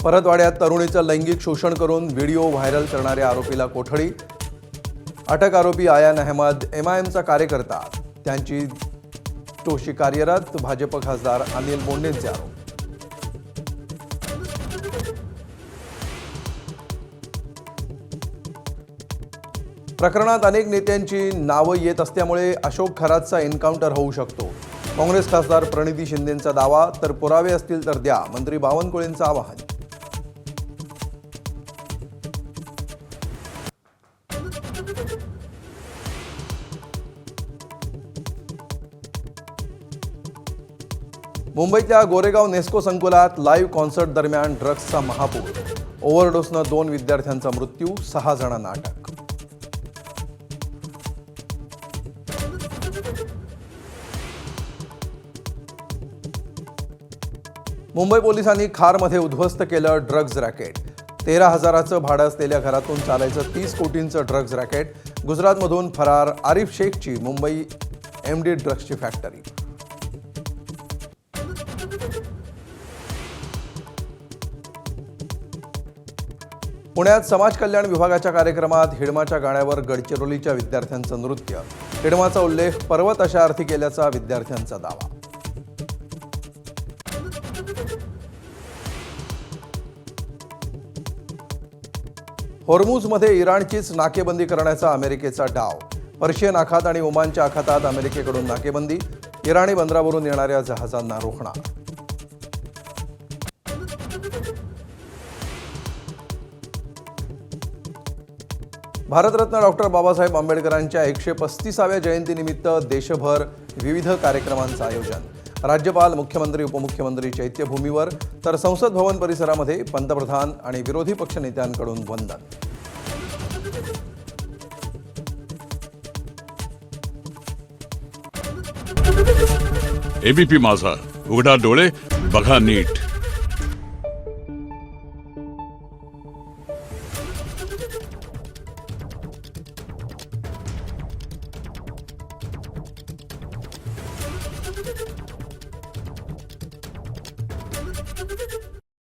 परतवाड्यात तरुणीचं लैंगिक शोषण करून व्हिडिओ व्हायरल करणाऱ्या आरोपीला कोठडी। अटक आरोपी आयान अहमद एमआयएमचा कार्यकर्ता, त्यांची तोशी कार्यरत। भाजप खासदार अनिल बोंडेंचे आरोप। प्रकरणात अनेक नेत्यांची नावं येत असल्यामुळे अशोक खरातचा एन्काउंटर होऊ शकतो। काँग्रेस खासदार प्रणिती शिंदेंचा दावा, तर पुरावे असतील तर द्या, मंत्री बावनकुळेंचं आवाहन। मुंबईतल्या गोरेगाव नेस्को संकुलात लाईव्ह कॉन्सर्ट दरम्यान ड्रग्सचा महापूर। ओव्हरडोसनं 2 विद्यार्थ्यांचा मृत्यू, 6 जणांना अटक। मुंबई पोलिसांनी खारमध्ये उद्ध्वस्त केलं ड्रग्ज रॅकेट। 13,000चं भाडं असलेल्या घरातून चालायचं 30 कोटींचं ड्रग्ज रॅकेट। गुजरातमधून फरार आरिफ शेखची मुंबई एमडी ड्रग्सची फॅक्टरी। पुण्यात समाज कल्याण विभागाच्या कार्यक्रमात हिडमाच्या गाण्यावर गडचिरोलीच्या विद्यार्थ्यांचं नृत्य। हिडमाचा उल्लेख पर्वत अशा अर्थी केल्याचा विद्यार्थ्यांचा दावा। होर्मुझमध्ये इराणचीच नाकेबंदी करण्याचा अमेरिकेचा डाव। पर्शियन आखात आणि ओमानच्या आखातात अमेरिकेकडून नाकेबंदी। इराणी बंदरावरून येणाऱ्या जहाजांना रोखणार। भारतरत्न डॉक्टर बाबासाहेब आंबेडकरांच्या 135व्या जयंतीनिमित्त देशभर विविध कार्यक्रमांचं आयोजन। राज्यपाल, मुख्यमंत्री, उपमुख्यमंत्री चैत्यभूमीवर, तर संसद भवन परिसरामध्ये पंतप्रधान आणि विरोधी पक्षनेत्यांकडून वंदन। एबीपी माझा, उघडा डोळे बघा नीट।